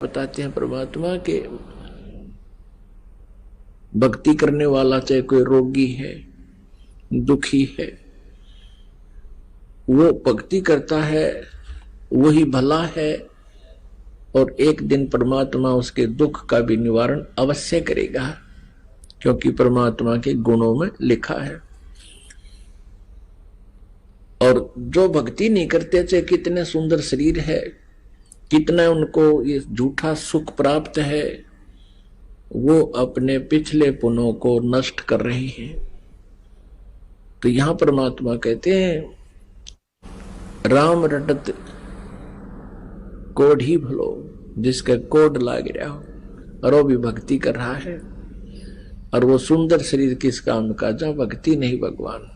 बताते हैं परमात्मा के भक्ति करने वाला चाहे कोई रोगी है, दुखी है, वो भक्ति करता है, वही भला है। और एक दिन परमात्मा उसके दुख का भी निवारण अवश्य करेगा, क्योंकि परमात्मा के गुणों में लिखा है। और जो भक्ति नहीं करते, चाहे कितने सुंदर शरीर है, कितना उनको ये झूठा सुख प्राप्त है, वो अपने पिछले पुण्यों को नष्ट कर रहे हैं। तो यहां परमात्मा कहते हैं, राम रटत कोड ही भलो, जिसका कोड लाग रहा हो और वो भी भक्ति कर रहा है। और वो सुंदर शरीर किस काम का, जहां भक्ति नहीं भगवान।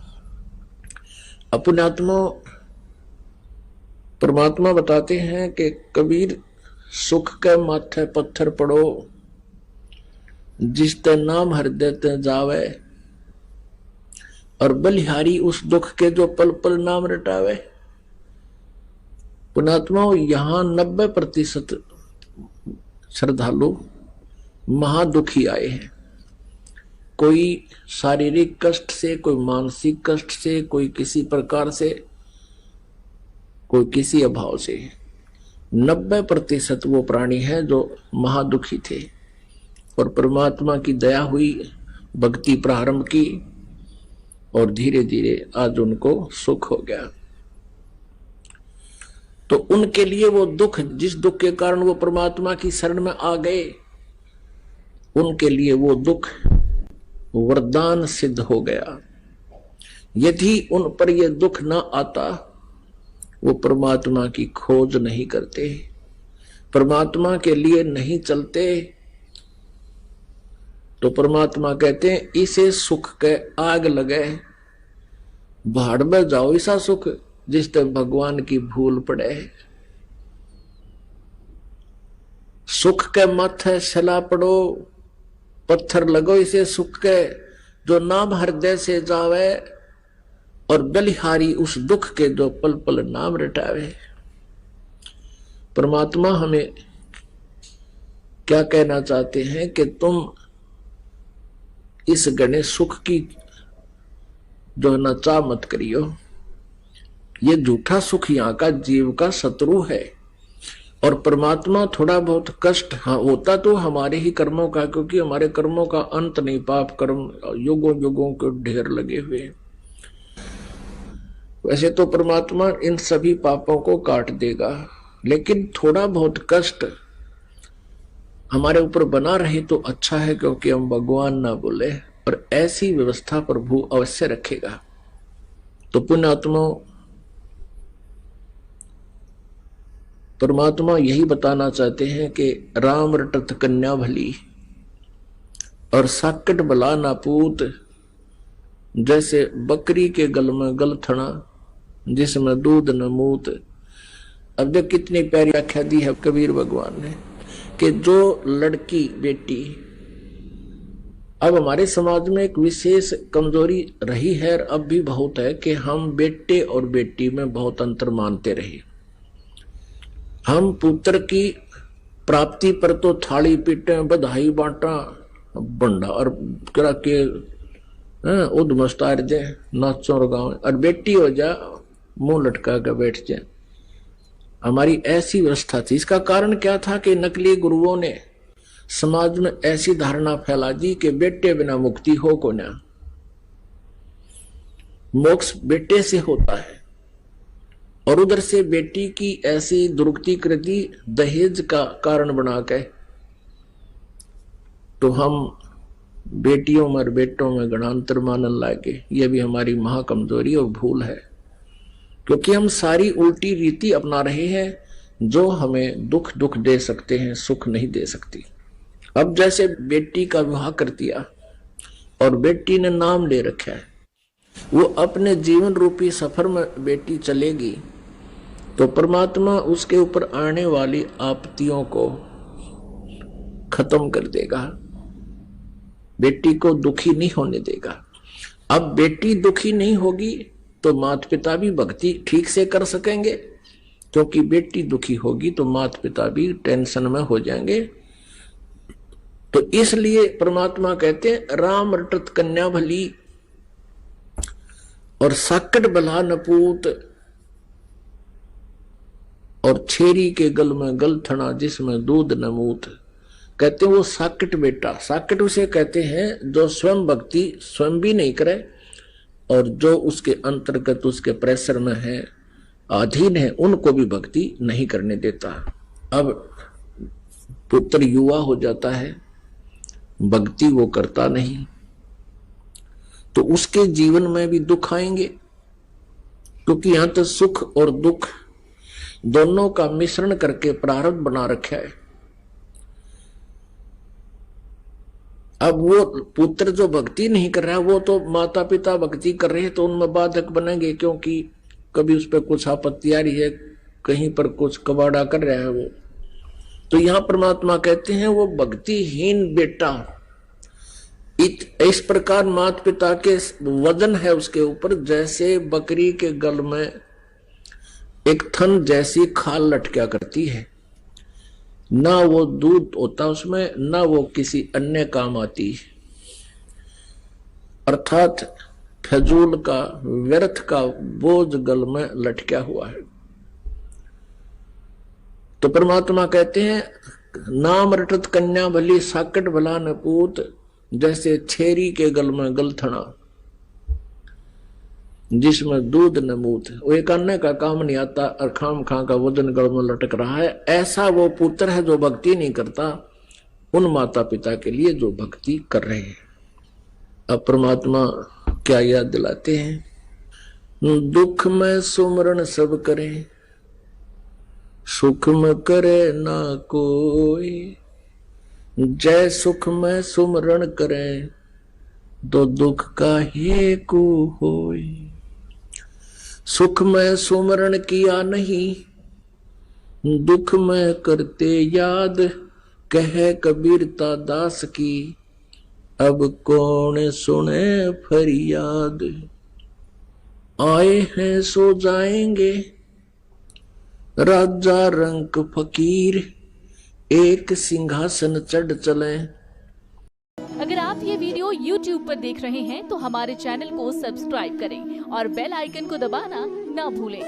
अपने आत्मा परमात्मा बताते हैं कि कबीर सुख के माथे पत्थर पड़ो, जिस ते नाम हृदय ते जावे, और बलिहारी उस दुख के जो पल पल नाम रटावे। पुणात्मा यहां 90% श्रद्धालु महादुखी आए हैं। कोई शारीरिक कष्ट से, कोई मानसिक कष्ट से, कोई किसी प्रकार से, कोई किसी अभाव से। 90% वो प्राणी है जो महादुखी थे, और परमात्मा की दया हुई, भक्ति प्रारंभ की, और धीरे धीरे आज उनको सुख हो गया। तो उनके लिए वो दुख, जिस दुख के कारण वो परमात्मा की शरण में आ गए, उनके लिए वो दुख वरदान सिद्ध हो गया। यदि उन पर यह दुख न आता, वो परमात्मा की खोज नहीं करते, परमात्मा के लिए नहीं चलते, तो परमात्मा कहते हैं, इसे सुख के आग लगे, भाड़ में जाओ ऐसा सुख जिस तक भगवान की भूल पड़े। सुख के माथे सला पड़ो, पत्थर लगो इसे सुख के, जो नाम हृदय से जावे, और बलिहारी उस दुख के जो पल पल नाम रटावे। परमात्मा हमें क्या कहना चाहते हैं कि तुम इस गणे सुख की जो न चाह मत करियो। ये झूठा सुख यहाँ का जीव का शत्रु है। और परमात्मा थोड़ा बहुत कष्ट होता तो हमारे ही कर्मों का, क्योंकि हमारे कर्मों का अंत नहीं, पाप कर्म युगों युगों के ढेर लगे हुए हैं। वैसे तो परमात्मा इन सभी पापों को काट देगा, लेकिन थोड़ा बहुत कष्ट हमारे ऊपर बना रहे तो अच्छा है, क्योंकि हम भगवान ना बोले, और ऐसी व्यवस्था प्रभु अवश्य रखेगा। तो पुण्यात्मा परमात्मा यही बताना चाहते हैं कि राम रटत कन्या भली, और साकट भला ना पूत, जैसे बकरी के गल में गलथना, जिसमें दूध न मूत। अब देख कितनी प्यारी व्याख्या दी है कबीर भगवान ने, कि जो लड़की बेटी, अब हमारे समाज में एक विशेष कमजोरी रही है, और अब भी बहुत है, कि हम बेटे और बेटी में बहुत अंतर मानते रहे। हम पुत्र की प्राप्ति पर तो थाली पीटे, बधाई बांटा, बंडा और करा के उद मस्तार दे, नाचो और गाँव, और बेटी हो जा मुंह लटका कर बैठ जाए। हमारी ऐसी व्यवस्था थी। इसका कारण क्या था कि नकली गुरुओं ने समाज में ऐसी धारणा फैला दी कि बेटे बिना मुक्ति हो को ना, मोक्ष बेटे से होता है। और उधर से बेटी की ऐसी दुर्गति कर दी दहेज का कारण बना के। तो हम बेटियों में और बेटों में गणांतर मानन लागे। ये भी हमारी महाकमजोरी और भूल है, क्योंकि हम सारी उल्टी रीति अपना रहे हैं, जो हमें दुख दुख दे सकते हैं, सुख नहीं दे सकती। अब जैसे बेटी का विवाह कर दिया और बेटी ने नाम ले रखा है, वो अपने जीवन रूपी सफर में बेटी चलेगी, तो परमात्मा उसके ऊपर आने वाली आपत्तियों को खत्म कर देगा, बेटी को दुखी नहीं होने देगा। अब बेटी दुखी नहीं होगी तो माता पिता भी भक्ति ठीक से कर सकेंगे, क्योंकि बेटी दुखी होगी तो माता पिता भी टेंशन में हो जाएंगे। तो इसलिए परमात्मा कहते हैं राम रटत कन्या भली और साकट भला नपूत और छेरी के गल में गलथना जिसमें दूध नमूत। कहते हैं वो साकट बेटा, साकट उसे कहते हैं जो स्वयं भक्ति स्वयं भी नहीं करे और जो उसके अंतर्गत उसके प्रेशर में है, अधीन है, उनको भी भक्ति नहीं करने देता। अब पुत्र युवा हो जाता है, भक्ति वो करता नहीं, तो उसके जीवन में भी दुख आएंगे, क्योंकि यहां तो सुख और दुख दोनों का मिश्रण करके प्रारब्ध बना रखा है। अब वो पुत्र जो भक्ति नहीं कर रहा है, वो तो माता पिता भक्ति कर रहे हैं तो उनमें बाधक बनेंगे, क्योंकि कभी उस पर कुछ आपत्ति आ रही है, कहीं पर कुछ कबाड़ा कर रहा है वो। तो यहां परमात्मा कहते हैं वो भक्तिहीन बेटा, इस प्रकार माता पिता के वजन है उसके ऊपर, जैसे बकरी के गल में एक थन जैसी खाल लटका करती है, ना वो दूध होता उसमें, ना वो किसी अन्य काम आती, अर्थात फजूल का व्यर्थ का बोझ गल में लटका हुआ है। तो परमात्मा कहते हैं नाम रटत कन्या भली साकट भला नपूत, जैसे छेरी के गल में गलथना जिसमें दूध नमूत। वो एक अन्य का काम नहीं आता और खाम खा का वजन गल में लटक रहा है, ऐसा वो पुत्र है जो भक्ति नहीं करता उन माता पिता के लिए जो भक्ति कर रहे हैं। अब परमात्मा क्या याद दिलाते हैं, दुख में सुमरण सब करें सुख में करे ना कोई, जय सुख में सुमरण करें तो दुख का हेतु होई। सुख में सुमरण किया नहीं दुख में करते याद, कहे कबीरता दास की अब कौन सुने फरियाद। आए हैं सो जाएंगे राजा रंक फकीर, एक सिंहासन चढ़ चले। अगर आप ये वीडियो YouTube पर देख रहे हैं तो हमारे चैनल को सब्सक्राइब करें और बेल आइकन को दबाना ना भूलें।